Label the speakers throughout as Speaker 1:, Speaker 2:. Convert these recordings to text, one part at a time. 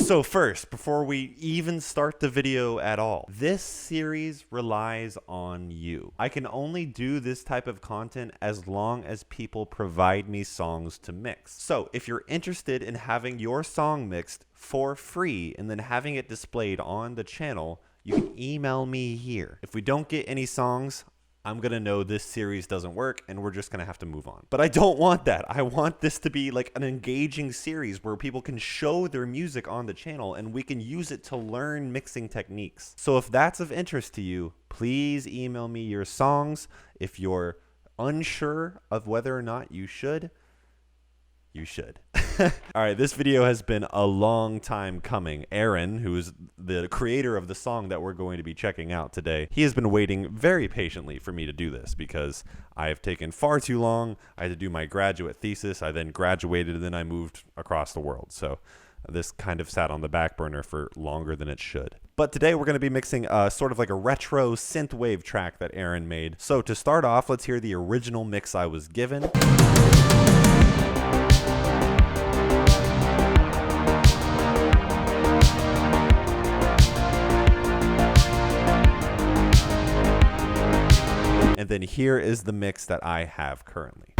Speaker 1: So first, before we even start the video at all, this series relies on you. I can only do this type of content as long as people provide me songs to mix. So if you're interested in having your song mixed for free and then having it displayed on the channel, you can email me here. If we don't get any songs, I'm gonna know this series doesn't work and we're just gonna have to move on. But I don't want that. I want this to be like an engaging series where people can show their music on the channel and we can use it to learn mixing techniques. So if that's of interest to you, please email me your songs. If you're unsure of whether or not you should, you should. All right, this video has been a long time coming. Aaron, who is the creator of the song that we're going to be checking out today, he has been waiting very patiently for me to do this because I have taken far too long. I had to do my graduate thesis. I then graduated and then I moved across the world. So this kind of sat on the back burner for longer than it should. But today we're going to be mixing sort of like a retro synthwave track that Aaron made. So to start off, let's hear the original mix I was given. And then here is the mix that I have currently.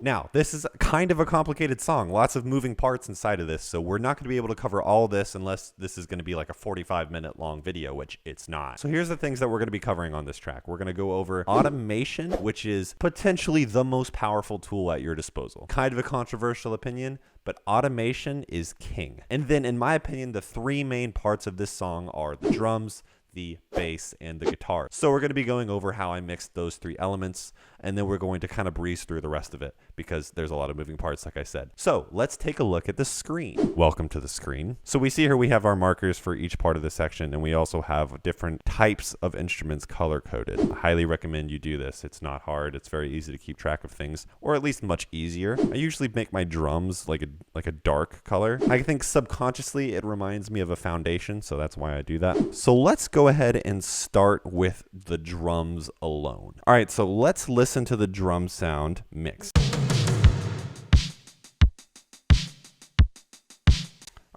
Speaker 1: Now, this is kind of a complicated song, lots of moving parts inside of this, so we're not going to be able to cover all this unless this is going to be like a 45-minute long video, which it's not. So here's the things that we're going to be covering on this track. We're going to go over automation, which is potentially the most powerful tool at your disposal. Kind of a controversial opinion, but automation is king. And then, in my opinion, the three main parts of this song are the drums, the bass, and the guitar. So we're going to be going over how I mixed those three elements, and then we're going to kind of breeze through the rest of it because there's a lot of moving parts, like I said. So let's take a look at the screen. Welcome to the screen. So we see here we have our markers for each part of the section, and we also have different types of instruments color-coded. I highly recommend you do this. It's not hard. It's very easy to keep track of things, or at least much easier. I usually make my drums like a dark color. I think subconsciously it reminds me of a foundation, so that's why I do that. So let's go ahead and start with the drums alone. All right, so let's listen to the drum sound mixed.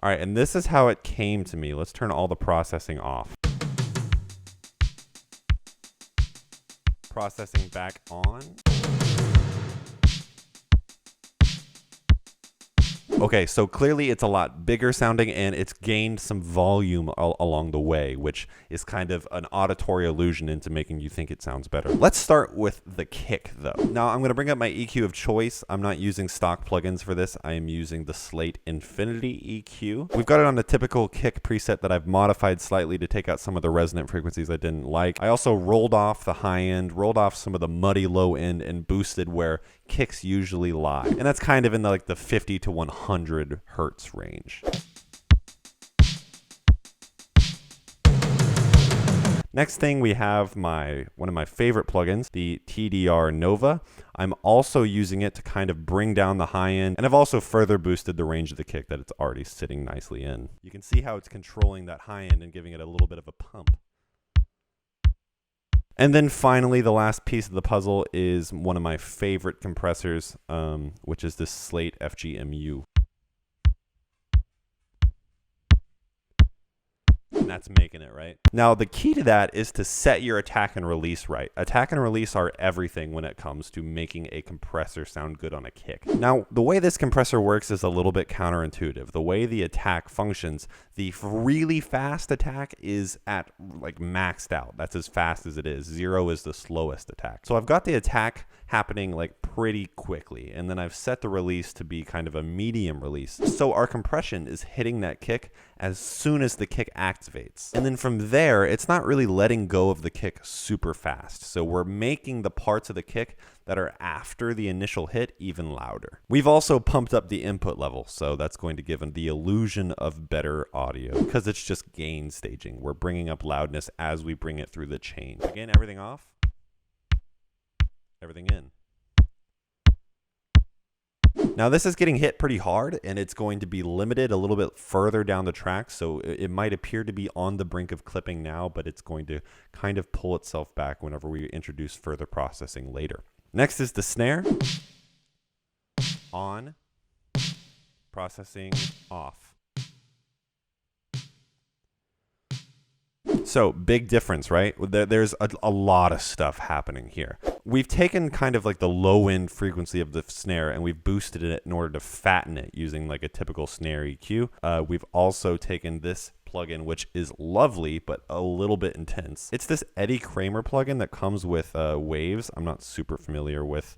Speaker 1: All right, and this is how it came to me. Let's turn all the processing off. Processing back on. Okay, so clearly it's a lot bigger sounding and it's gained some volume along the way, which is kind of an auditory illusion into making you think it sounds better. Let's start with the kick though. Now I'm going to bring up my EQ of choice. I'm not using stock plugins for this. I am using the Slate Infinity EQ. We've got it on the typical kick preset that I've modified slightly to take out some of the resonant frequencies I didn't like. I also rolled off the high end, rolled off some of the muddy low end, and boosted where kicks usually lie. And that's kind of in the 50 to 100 hertz range. Next thing we have one of my favorite plugins, the Tdr Nova. I'm also using it to kind of bring down the high end, and I've also further boosted the range of the kick that it's already sitting nicely in. You can see how it's controlling that high end and giving it a little bit of a pump. And then finally, the last piece of the puzzle is one of my favorite compressors, which is this Slate FGMU. And that's making it, right? Now, the key to that is to set your attack and release right. Attack and release are everything when it comes to making a compressor sound good on a kick. Now, the way this compressor works is a little bit counterintuitive. The way the attack functions, the really fast attack is at like maxed out. That's as fast as it is. 0 is the slowest attack. So I've got the attack happening like pretty quickly, and then I've set the release to be kind of a medium release. So our compression is hitting that kick as soon as the kick activates. And then from there, it's not really letting go of the kick super fast. So we're making the parts of the kick that are after the initial hit even louder. We've also pumped up the input level, so that's going to give them the illusion of better audio because it's just gain staging. We're bringing up loudness as we bring it through the chain. Again, everything off, everything in. Now this is getting hit pretty hard, and it's going to be limited a little bit further down the track, so it might appear to be on the brink of clipping now, but it's going to kind of pull itself back whenever we introduce further processing later. Next is the snare. On. Processing off. So big difference, right? There's a lot of stuff happening here. We've taken kind of like the low end frequency of the snare and we've boosted it in order to fatten it using like a typical snare EQ. We've also taken this plugin, which is lovely, but a little bit intense. It's this Eddie Kramer plugin that comes with waves. I'm not super familiar with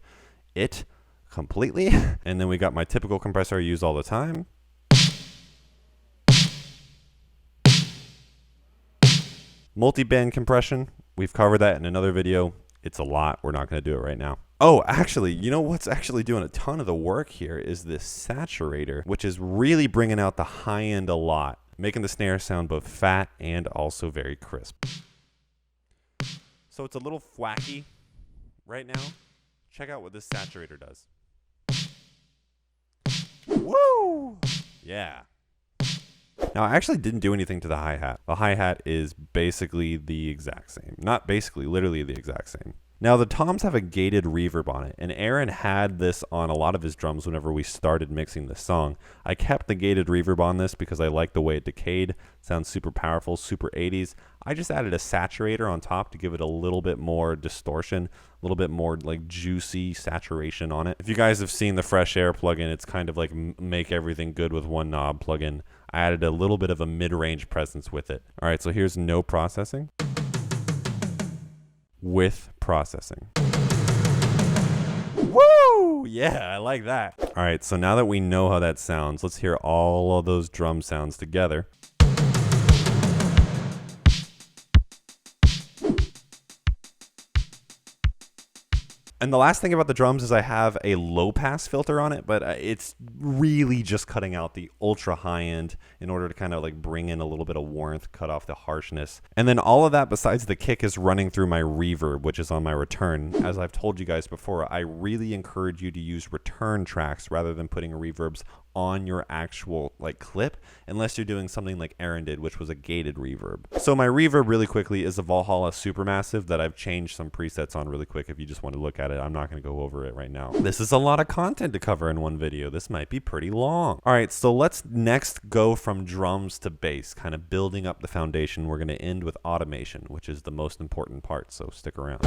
Speaker 1: it completely. And then we got my typical compressor I use all the time. Multi-band compression, we've covered that in another video. It's a lot. We're not going to do it right now. Oh, actually, you know what's actually doing a ton of the work here is this saturator, which is really bringing out the high end a lot, making the snare sound both fat and also very crisp. So it's a little thwacky right now. Check out what this saturator does. Woo! Yeah. Now, I actually didn't do anything to the hi-hat. The hi-hat is basically the exact same. Not basically, literally the exact same. Now, the toms have a gated reverb on it, and Aaron had this on a lot of his drums whenever we started mixing this song. I kept the gated reverb on this because I like the way it decayed. Sounds super powerful, super 80s. I just added a saturator on top to give it a little bit more distortion, a little bit more like juicy saturation on it. If you guys have seen the Fresh Air plugin, it's kind of like make everything good with one knob plugin. I added a little bit of a mid-range presence with it. All right, so here's no processing with processing. Woo! Yeah, I like that. All right, so now that we know how that sounds, let's hear all of those drum sounds together. And the last thing about the drums is I have a low pass filter on it, but it's really just cutting out the ultra high end in order to kind of like bring in a little bit of warmth, cut off the harshness. And then all of that besides the kick is running through my reverb, which is on my return. As I've told you guys before, I really encourage you to use return tracks rather than putting reverbs on your actual like clip, unless you're doing something like Aaron did, which was a gated reverb. So my reverb really quickly is a Valhalla Supermassive that I've changed some presets on really quick if you just want to look at it. I'm not going to go over it right now. This is a lot of content to cover in one video. This might be pretty long. All right, so let's next go from drums to bass, kind of building up the foundation. We're going to end with automation, which is the most important part, so stick around.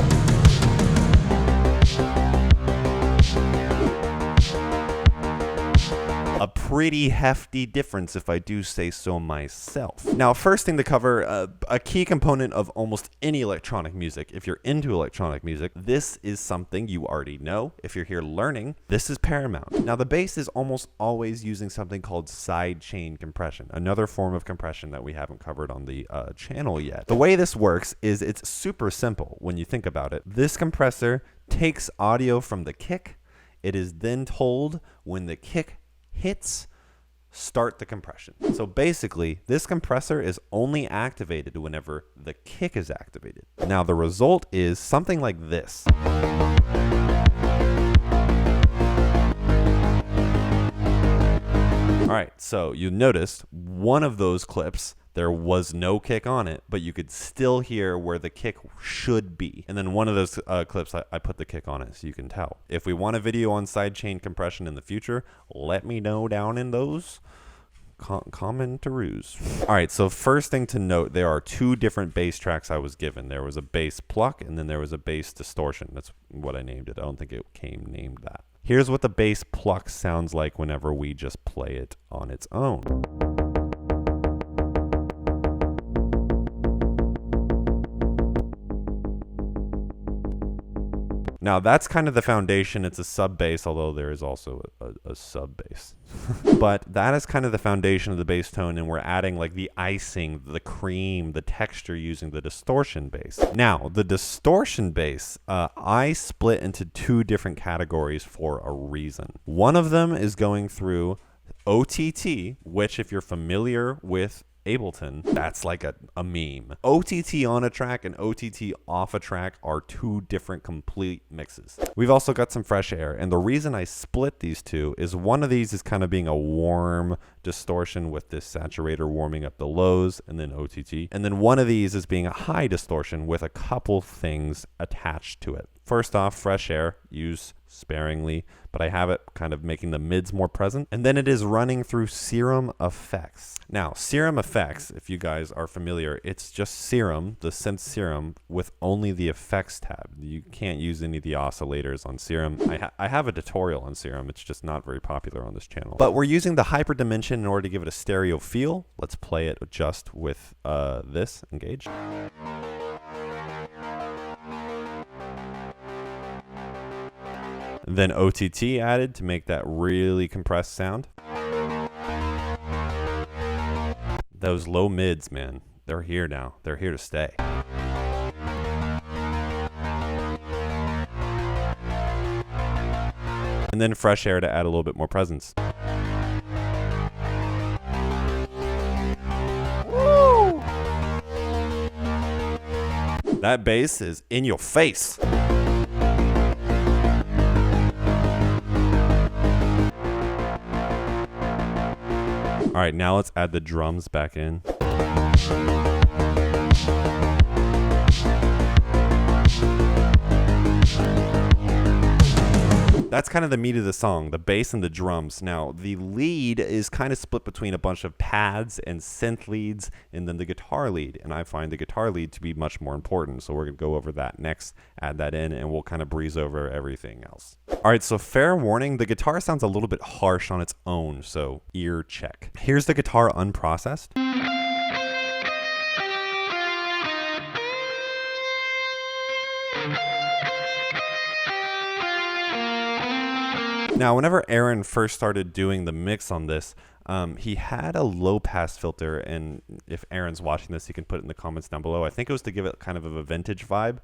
Speaker 1: A pretty hefty difference if I do say so myself. Now, first thing to cover, a key component of almost any electronic music. If you're into electronic music, this is something you already know. If you're here learning, this is paramount. Now, the bass is almost always using something called sidechain compression, another form of compression that we haven't covered on the channel yet. The way this works is it's super simple when you think about it. This compressor takes audio from the kick. It is then told when the kick hits, start the compression. So basically, this compressor is only activated whenever the kick is activated. Now the result is something like this. All right, so you noticed one of those clips, there was no kick on it, but you could still hear where the kick should be. And then one of those clips, I put the kick on it so you can tell. If we want a video on sidechain compression in the future, let me know down in those commentaroos. All right, so first thing to note, there are two different bass tracks I was given. There was a bass pluck and then there was a bass distortion. That's what I named it. I don't think it came named that. Here's what the bass pluck sounds like whenever we just play it on its own. Now that's kind of the foundation. It's a sub bass, although there is also a sub bass. But that is kind of the foundation of the bass tone, and we're adding like the icing, the cream, the texture using the distortion bass. Now the distortion bass, I split into two different categories for a reason. One of them is going through OTT, which if you're familiar with Ableton, that's like a meme. OTT on a track and OTT off a track are two different complete mixes. We've also got some fresh air, and the reason I split these two is one of these is kind of being a warm distortion with this saturator warming up the lows and then OTT, and then one of these is being a high distortion with a couple things attached to it. First off, fresh air, use sparingly, but I have it kind of making the mids more present. And then it is running through Serum Effects. Now, Serum Effects, if you guys are familiar, it's just Serum, the synth Serum, with only the effects tab. You can't use any of the oscillators on Serum. I have a tutorial on Serum. It's just not very popular on this channel. But we're using the hyper dimension in order to give it a stereo feel. Let's play it just with this engaged. Then OTT added to make that really compressed sound. Those low mids, man, they're here now. They're here to stay. And then fresh air to add a little bit more presence. Woo! That bass is in your face. All right, now let's add the drums back in. That's kind of the meat of the song, the bass and the drums. Now, the lead is kind of split between a bunch of pads and synth leads and then the guitar lead. And I find the guitar lead to be much more important. So we're going to go over that next, add that in, and we'll kind of breeze over everything else. All right, so fair warning, the guitar sounds a little bit harsh on its own, so ear check. Here's the guitar unprocessed. Now, whenever Aaron first started doing the mix on this, he had a low pass filter, and if Aaron's watching this, he can put it in the comments down below. I think it was to give it kind of a vintage vibe.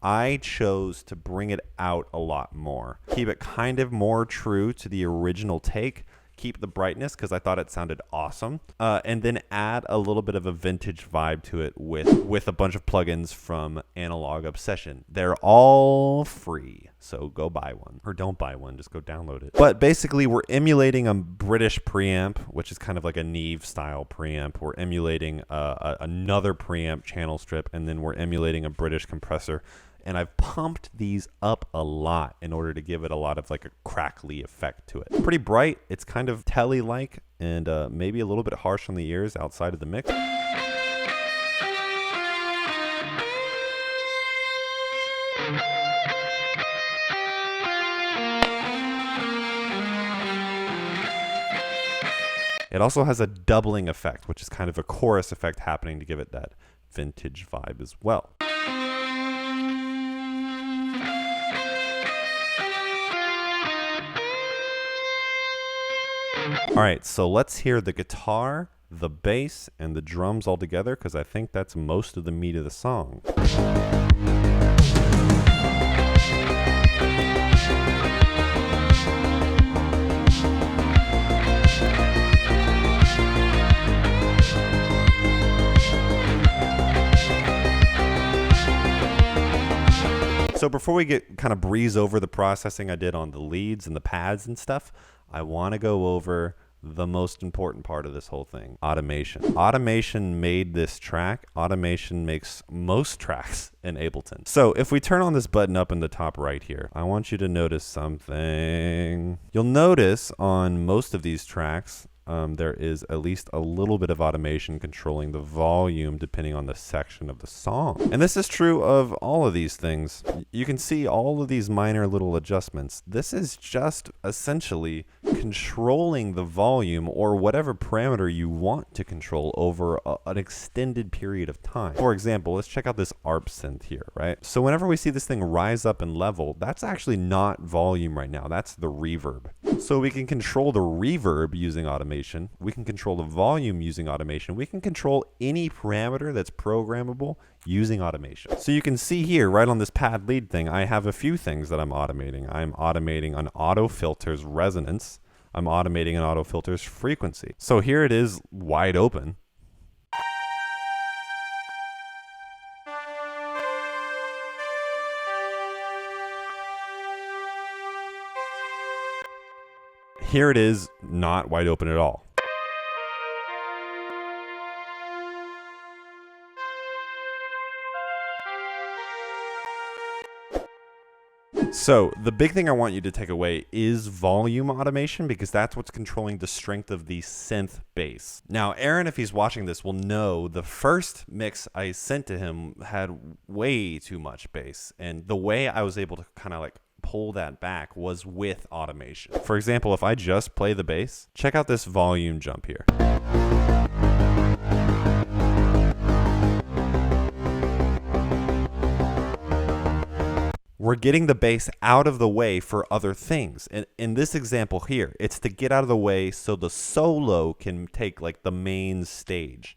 Speaker 1: I chose to bring it out a lot more. Keep it kind of more true to the original take. Keep the brightness because I thought it sounded awesome. And then add a little bit of a vintage vibe to it with a bunch of plugins from Analog Obsession. They're all free, so go buy one. Or don't buy one, just go download it. But basically, we're emulating a British preamp, which is kind of like a Neve style preamp. We're emulating another preamp channel strip, and then we're emulating a British compressor. And I've pumped these up a lot in order to give it a lot of like a crackly effect to it. Pretty bright, it's kind of telly-like, and maybe a little bit harsh on the ears outside of the mix. It also has a doubling effect, which is kind of a chorus effect happening to give it that vintage vibe as well. All right, so let's hear the guitar, the bass, and the drums all together, because I think that's most of the meat of the song. So before we get kind of breeze over the processing I did on the leads and the pads and stuff, I want to go over the most important part of this whole thing, automation. Automation made this track. Automation makes most tracks in Ableton. So if we turn on this button up in the top right here, I want you to notice something. You'll notice on most of these tracks, there is at least a little bit of automation controlling the volume depending on the section of the song. And this is true of all of these things. You can see all of these minor little adjustments. This is just essentially controlling the volume or whatever parameter you want to control over an extended period of time. For example, let's check out this ARP synth here, right? So whenever we see this thing rise up in level, that's actually not volume right now. That's the reverb. So we can control the reverb using automation. We can control the volume using automation. We can control any parameter that's programmable using automation. So you can see here, right on this pad lead thing, I have a few things that I'm automating. I'm automating an auto filter's resonance. I'm automating an auto filter's frequency. So here it is wide open. Here it is, not wide open at all. So the big thing I want you to take away is volume automation, because that's what's controlling the strength of the synth bass. Now, Aaron, if he's watching this, will know the first mix I sent to him had way too much bass. And the way I was able to kind of like pull that back was with automation. For example, if I just play the bass, check out this volume jump here. We're getting the bass out of the way for other things. And in this example here, it's to get out of the way so the solo can take like the main stage.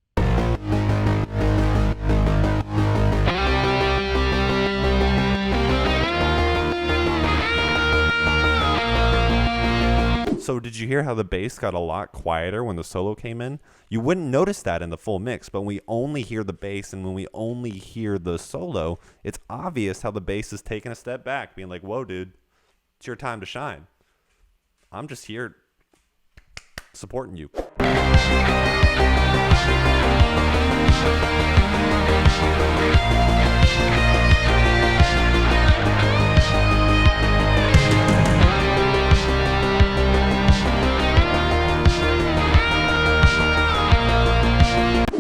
Speaker 1: So did you hear how the bass got a lot quieter when the solo came in? You wouldn't notice that in the full mix, but when we only hear the bass and when we only hear the solo, it's obvious how the bass is taking a step back, being like, whoa, dude, it's your time to shine. I'm just here supporting you.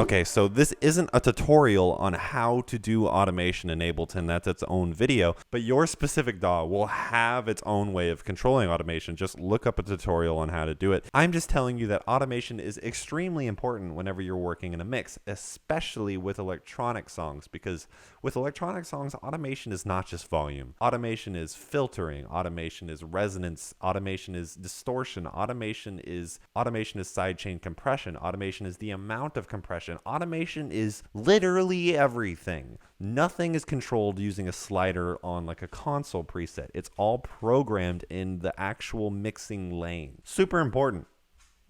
Speaker 1: Okay, so this isn't a tutorial on how to do automation in Ableton. That's its own video, but your specific DAW will have its own way of controlling automation. Just look up a tutorial on how to do it. I'm just telling you that automation is extremely important whenever you're working in a mix, especially with electronic songs, because with electronic songs, automation is not just volume. Automation is filtering, automation is resonance, automation is distortion, automation is sidechain compression, automation is the amount of compression. Automation is literally everything. Nothing is controlled using a slider on like a console preset. It's all programmed in the actual mixing lane. Super important.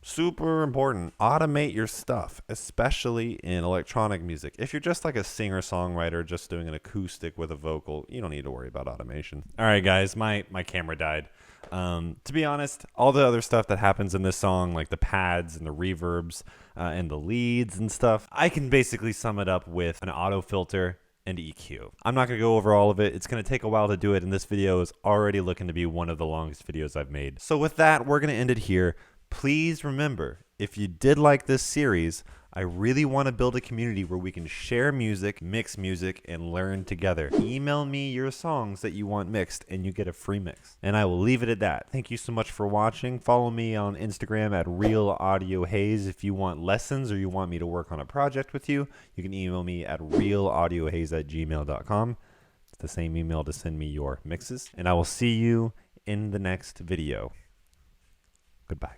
Speaker 1: Super important. Automate your stuff, especially in electronic music. If you're just like a singer-songwriter just doing an acoustic with a vocal, you don't need to worry about automation. All right, guys, my camera died. To be honest, all the other stuff that happens in this song, like the pads and the reverbs and the leads and stuff, I can basically sum it up with an auto filter and EQ. I'm not going to go over all of it. It's going to take a while to do it, and this video is already looking to be one of the longest videos I've made. So with that, we're going to end it here. Please remember, if you did like this series, I really want to build a community where we can share music, mix music, and learn together. Email me your songs that you want mixed, and you get a free mix. And I will leave it at that. Thank you so much for watching. Follow me on Instagram at RealAudioHaze if you want lessons or you want me to work on a project with you. You can email me at realaudiohaze@gmail.com. It's the same email to send me your mixes. And I will see you in the next video. Goodbye.